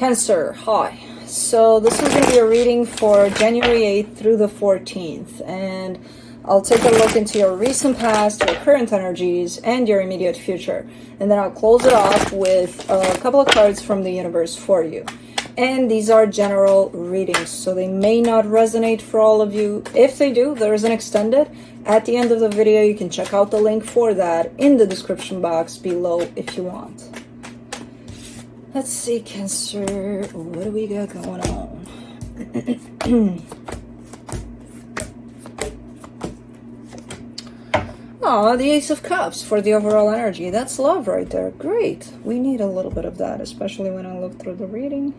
Cancer, hi. So this is going to be a reading for January 8th through the 14th, and I'll take a look into your recent past, your current energies, and your immediate future. And then I'll close it off with a couple of cards from the universe for you. And these are general readings, so they may not resonate for all of you. If they do, there is an extended. At the end of the video, you can check out the link for that in the description box below if you want. Let's see, Cancer, what do we got going on? Oh, the Ace of Cups for the overall energy. That's love right there. Great. We need a little bit of that, especially when I look through the reading.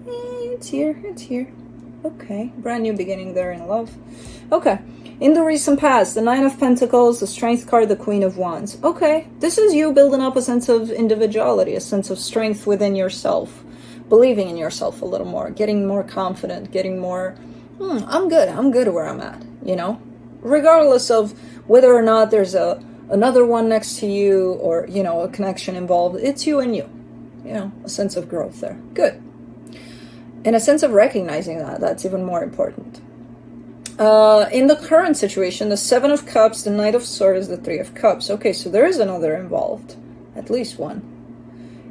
It's here. It's here. Okay. Brand new beginning there in love. Okay. In the recent past, the Nine of Pentacles, the Strength card, the Queen of Wands. Okay, this is you building up a sense of individuality, a sense of strength within yourself, believing in yourself a little more, getting more confident, getting more, I'm good where I'm at, you know? Regardless of whether or not there's another one next to you or, you know, a connection involved, it's you and you know, a sense of growth there. Good. And a sense of recognizing that's even more important. In the current situation, the Seven of Cups, the Knight of Swords, the Three of Cups. Okay, so there is another involved, at least one,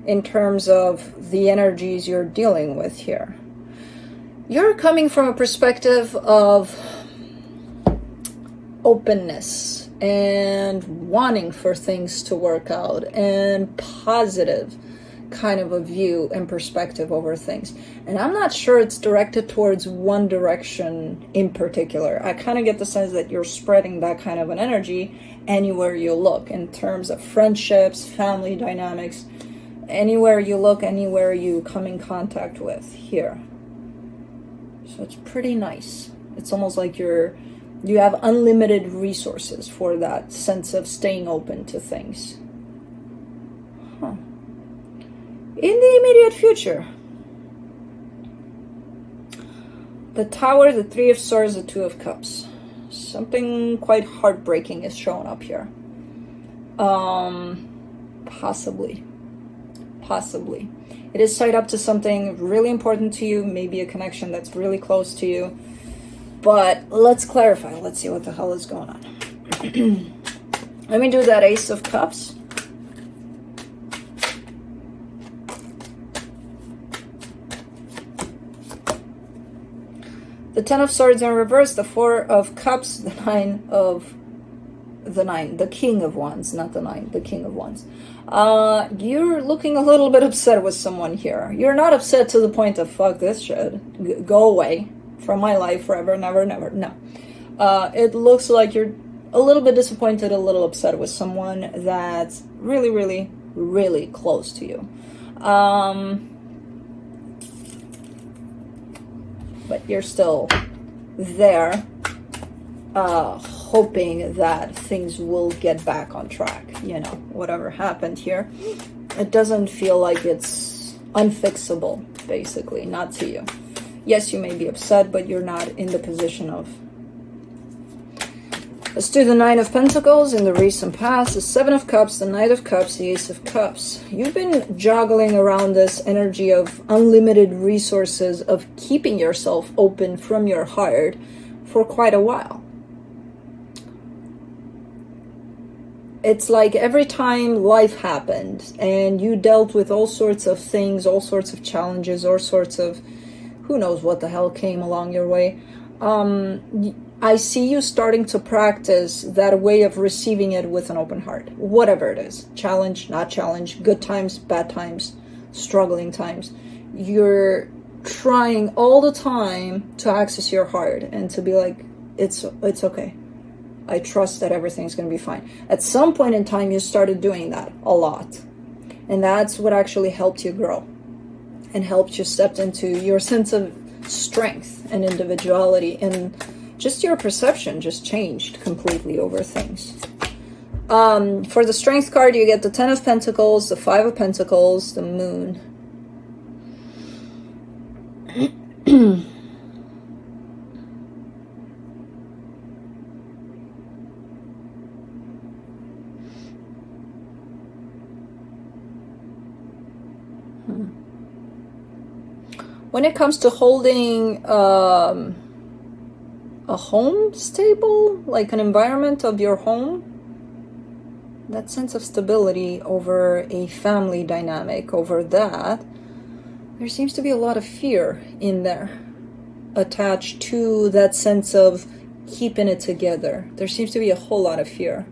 in terms of the energies you're dealing with here. You're coming from a perspective of openness and wanting for things to work out and positive kind of a view and perspective over things. And I'm not sure it's directed towards one direction in particular. I kind of get the sense that you're spreading that kind of an energy anywhere you look, in terms of friendships, family dynamics, anywhere you look, anywhere you come in contact with here. So it's pretty nice. It's almost like you have unlimited resources for that sense of staying open to things. In the immediate future, the Tower, the Three of Swords, the Two of Cups. Something quite heartbreaking is showing up here. Possibly. It is tied up to something really important to you, maybe a connection that's really close to you. But let's clarify. Let's see what the hell is going on. Let me do that Ace of Cups. The Ten of Swords in reverse, the Four of Cups, the King of Wands, not the Nine, the King of Wands. You're looking a little bit upset with someone here. You're not upset to the point of, fuck this shit, go away from my life forever, never, never, no. It looks like you're a little bit disappointed, a little upset with someone that's really, really, really close to you. But you're still there, hoping that things will get back on track. You know, whatever happened here, it doesn't feel like it's unfixable, basically, not to you. Yes, you may be upset, but you're not in the position of... Let's do the Nine of Pentacles in the recent past, the Seven of Cups, the Knight of Cups, the Ace of Cups. You've been juggling around this energy of unlimited resources, of keeping yourself open from your heart for quite a while. It's like every time life happened and you dealt with all sorts of things, all sorts of challenges, all sorts of who knows what the hell came along your way, I see you starting to practice that way of receiving it with an open heart, whatever it is. Challenge, not challenge, good times, bad times, struggling times. You're trying all the time to access your heart and to be like, it's okay. I trust that everything's going to be fine. At some point in time, you started doing that a lot. And that's what actually helped you grow and helped you step into your sense of strength and individuality, and just your perception just changed completely over things. For the Strength card, you get the Ten of Pentacles, the Five of Pentacles, the Moon. When it comes to holding a home stable, like an environment of your home, that sense of stability over a family dynamic, over that, there seems to be a lot of fear in there attached to that sense of keeping it together. There seems to be a whole lot of fear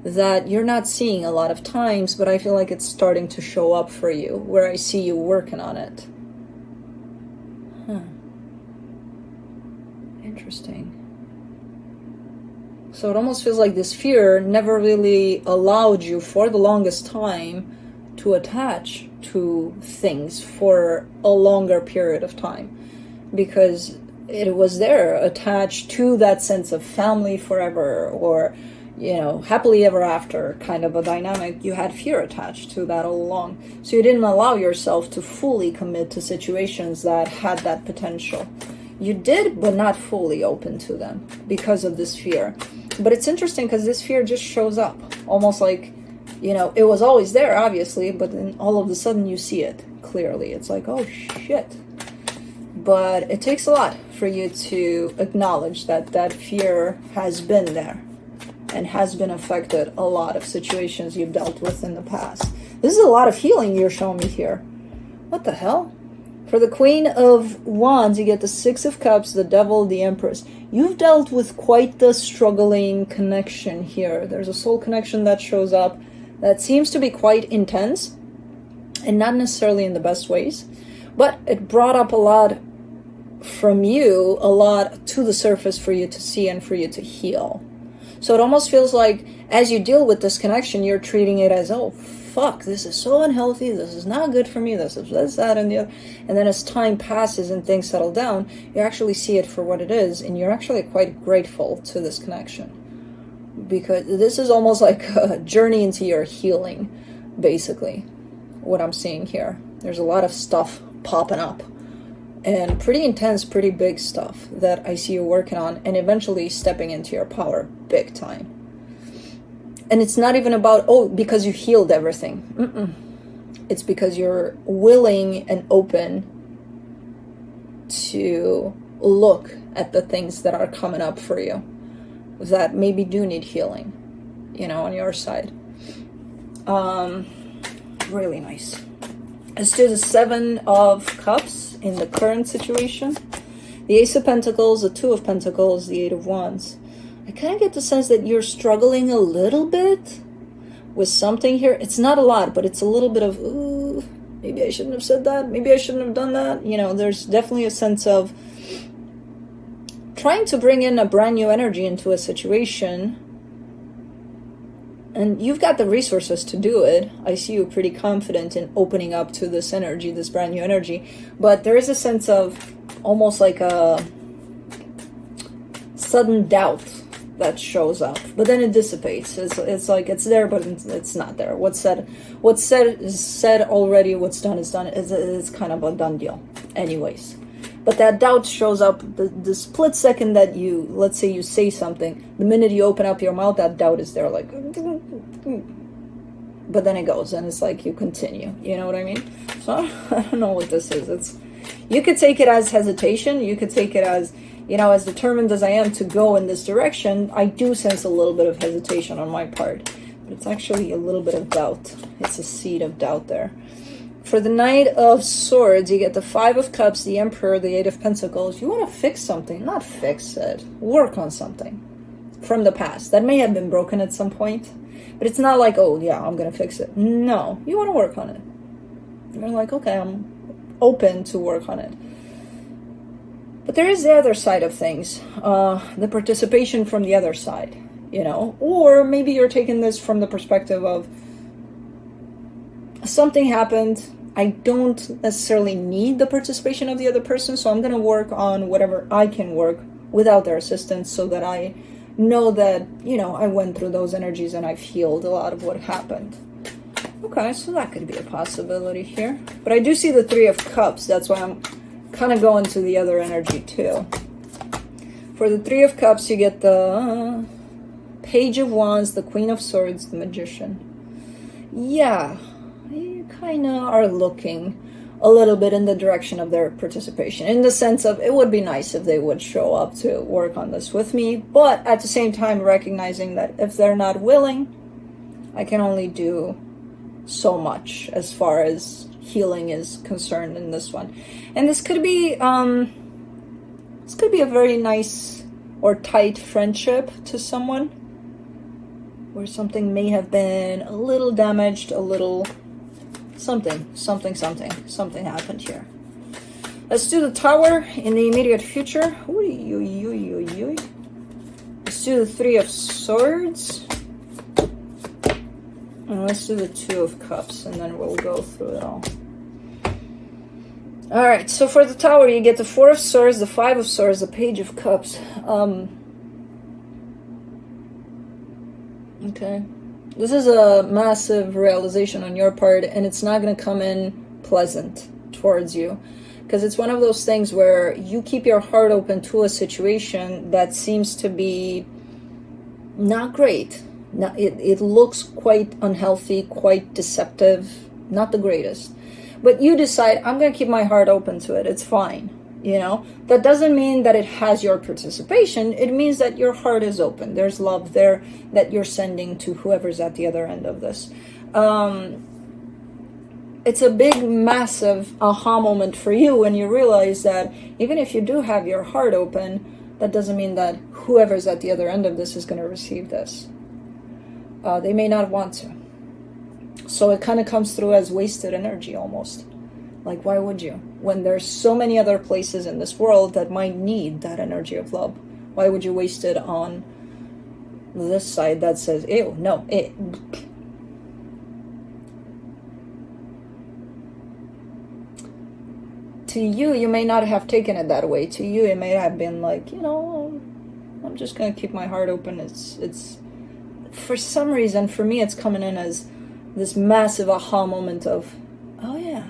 that you're not seeing a lot of times, but I feel like it's starting to show up for you, where I see you working on it. Interesting. So it almost feels like this fear never really allowed you for the longest time to attach to things for a longer period of time, because it was there attached to that sense of family forever, or happily ever after kind of a dynamic. You had fear attached to that all along, so you didn't allow yourself to fully commit to situations that had that potential. You did, but not fully open to them because of this fear. But it's interesting because this fear just shows up almost like, it was always there, obviously, but then all of a sudden you see it clearly. It's like, oh shit. But it takes a lot for you to acknowledge that that fear has been there and has been affected a lot of situations you've dealt with in the past. This is a lot of healing you're showing me here. What the hell? For the Queen of Wands, you get the Six of Cups, the Devil, the Empress. You've dealt with quite the struggling connection here. There's a soul connection that shows up that seems to be quite intense, and not necessarily in the best ways, but it brought up a lot from you, a lot to the surface for you to see and for you to heal. So it almost feels like as you deal with this connection, you're treating it as, oh, fuck, this is so unhealthy, this is not good for me, this is this, that, and the other. And then as time passes and things settle down, you actually see it for what it is, and you're actually quite grateful to this connection. Because this is almost like a journey into your healing, basically, what I'm seeing here. There's a lot of stuff popping up, and pretty intense, pretty big stuff that I see you working on, and eventually stepping into your power big time. And it's not even about, oh, because you healed everything. It's because you're willing and open to look at the things that are coming up for you that maybe do need healing, on your side. Really nice. Let's do the Seven of Cups in the current situation. The Ace of Pentacles, the Two of Pentacles, the Eight of Wands. I kind of get the sense that you're struggling a little bit with something here. It's not a lot, but it's a little bit of, ooh, maybe I shouldn't have said that. Maybe I shouldn't have done that. There's definitely a sense of trying to bring in a brand new energy into a situation. And you've got the resources to do it. I see you pretty confident in opening up to this energy, this brand new energy. But there is a sense of almost like a sudden doubt that shows up, but then it dissipates. It's like it's there, but it's not there. What's said is said already. What's done is done. It's kind of a done deal anyways. But that doubt shows up the split second that let's say you say something, the minute you open up your mouth, that doubt is there, like, but then it goes, and it's like you continue, you know what I mean? So I don't know what this is. You could take it as hesitation, you could take it as, as determined as I am to go in this direction, I do sense a little bit of hesitation on my part. But it's actually a little bit of doubt. It's a seed of doubt there. For the Knight of Swords, you get the Five of Cups, the Emperor, the Eight of Pentacles. You want to fix something. Not fix it. Work on something from the past. That may have been broken at some point. But it's not like, oh, yeah, I'm going to fix it. No. You want to work on it. You're like, okay, I'm open to work on it. But there is the other side of things, the participation from the other side, or maybe you're taking this from the perspective of something happened, I don't necessarily need the participation of the other person, so I'm going to work on whatever I can work without their assistance so that I know that, I went through those energies and I've healed a lot of what happened. Okay, so that could be a possibility here. But I do see the Three of Cups, that's why I'm kind of going to the other energy too. For the Three of Cups, you get the Page of Wands, the Queen of Swords, the Magician. Yeah, you kind of are looking a little bit in the direction of their participation, in the sense of it would be nice if they would show up to work on this with me, but at the same time recognizing that if they're not willing, I can only do so much as far as healing is concerned in this one. And this could be a very nice or tight friendship to someone, where something may have been a little damaged, a little something happened here. Let's do the Tower in the immediate future. Let's do the Three of Swords. And let's do the Two of Cups, and then we'll go through it all. Alright, so for the Tower, you get the Four of Swords, the Five of Swords, the Page of Cups. Okay. This is a massive realization on your part, and it's not going to come in pleasant towards you. Because it's one of those things where you keep your heart open to a situation that seems to be not great. It looks quite unhealthy, quite deceptive, not the greatest. But you decide, I'm going to keep my heart open to it. It's fine. You know, that doesn't mean that it has your participation. It means that your heart is open. There's love there that you're sending to whoever's at the other end of this. It's a big, massive aha moment for you when you realize that even if you do have your heart open, that doesn't mean that whoever's at the other end of this is going to receive this. They may not want to. So it kind of comes through as wasted energy almost. Like, why would you? When there's so many other places in this world that might need that energy of love. Why would you waste it on this side that says, ew, no, To you, you may not have taken it that way. To you, it may have been like, you know, I'm just going to keep my heart open. It's for some reason, for me, it's coming in as this massive aha moment of, oh yeah,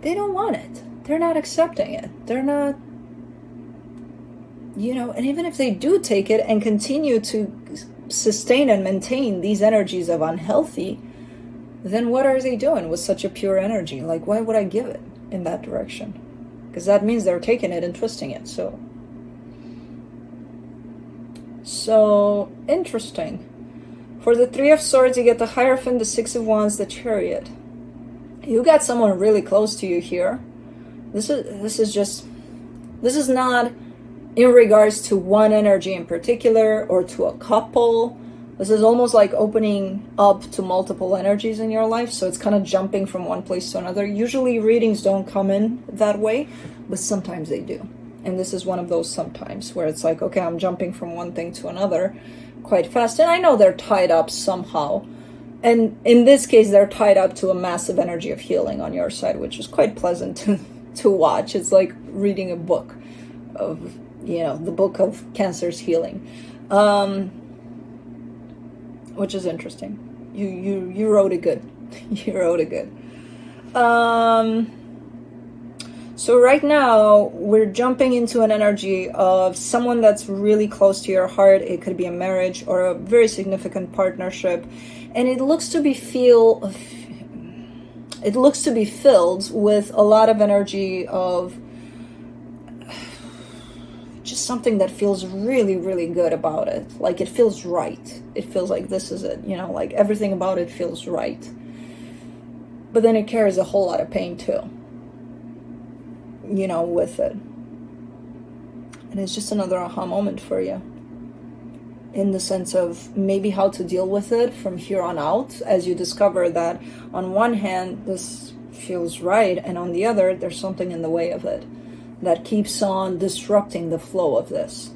they don't want it. They're not accepting it. They're not, you know, and even if they do take it and continue to sustain and maintain these energies of unhealthy, then what are they doing with such a pure energy? Like, why would I give it in that direction? Because that means they're taking it and twisting it. So interesting. For the Three of Swords, you get the Hierophant, the Six of Wands, the Chariot. You got someone really close to you here. This is not in regards to one energy in particular or to a couple. This is almost like opening up to multiple energies in your life. So it's kind of jumping from one place to another. Usually readings don't come in that way, but sometimes they do. And this is one of those sometimes where it's like, okay, I'm jumping from one thing to another quite fast. And I know they're tied up somehow. And in this case, they're tied up to a massive energy of healing on your side, which is quite pleasant to watch. It's like reading a book of, you know, the book of Cancer's healing, which is interesting. You wrote it good. You wrote it good. So right now, we're jumping into an energy of someone that's really close to your heart. It could be a marriage or a very significant partnership. And it looks to be filled with a lot of energy of just something that feels really, really good about it. Like, it feels right. It feels like this is it, you know, like everything about it feels right. But then it carries a whole lot of pain too, you know, with it. And it's just another aha moment for you, in the sense of maybe how to deal with it from here on out, as you discover that on one hand this feels right, and on the other there's something in the way of it that keeps on disrupting the flow of this,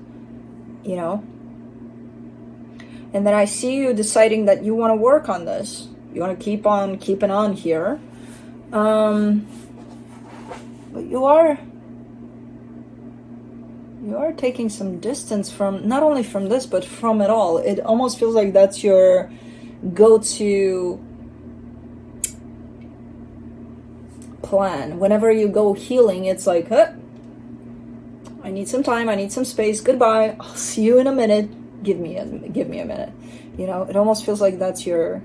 you know. And then I see you deciding that you want to work on this. You want to keep on keeping on here, but you are taking some distance from, not only from this, but from it all. It almost feels like that's your go-to plan. Whenever you go healing, it's like, I need some time, I need some space, goodbye, I'll see you in a minute, give me a minute. You know, it almost feels like that's your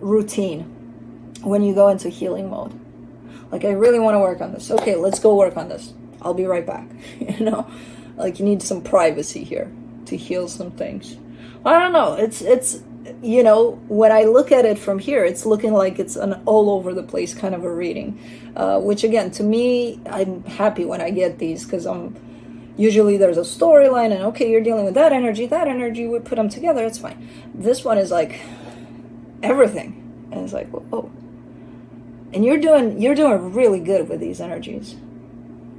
routine. when you go into healing mode. Like, I really want to work on this. Okay, let's go work on this. I'll be right back. You know, like, you need some privacy here to heal some things. I don't know. It's you know, when I look at it from here, it's looking like it's an all over the place kind of a reading, which again, to me, I'm happy when I get these, because usually there's a storyline and okay, you're dealing with that energy, we put them together, it's fine. This one is like everything, and it's like, whoa. And you're doing really good with these energies,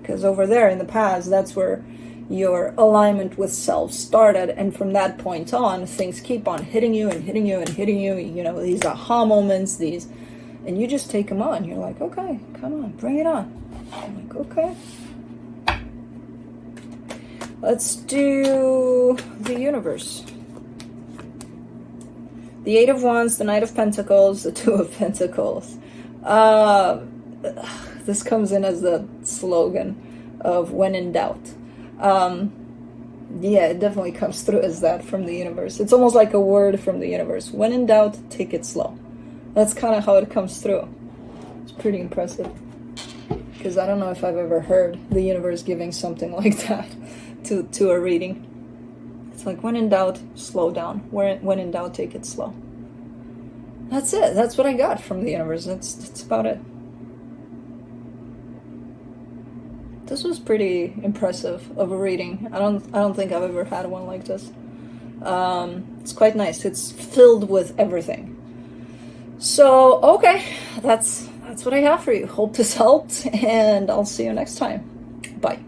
because over there in the past, that's where your alignment with self started, and from that point on, things keep on hitting you and hitting you and hitting you. You know, these aha moments, and you just take them on. You're like, okay, come on, bring it on. I'm like, okay. Let's do the universe. The Eight of Wands, the Knight of Pentacles, the Two of Pentacles. This comes in as the slogan of when in doubt. Yeah, it definitely comes through as that from the universe. It's almost like a word from the universe. When in doubt, take it slow. That's kind of how it comes through. It's pretty impressive, because I don't know if I've ever heard the universe giving something like that to a reading. It's like, when in doubt, slow down. When in doubt, take it slow. That's it. That's what I got from the universe. That's about it. This was pretty impressive of a reading. I don't think I've ever had one like this. It's quite nice. It's filled with everything. So, okay, that's what I have for you. Hope this helped, and I'll see you next time. Bye.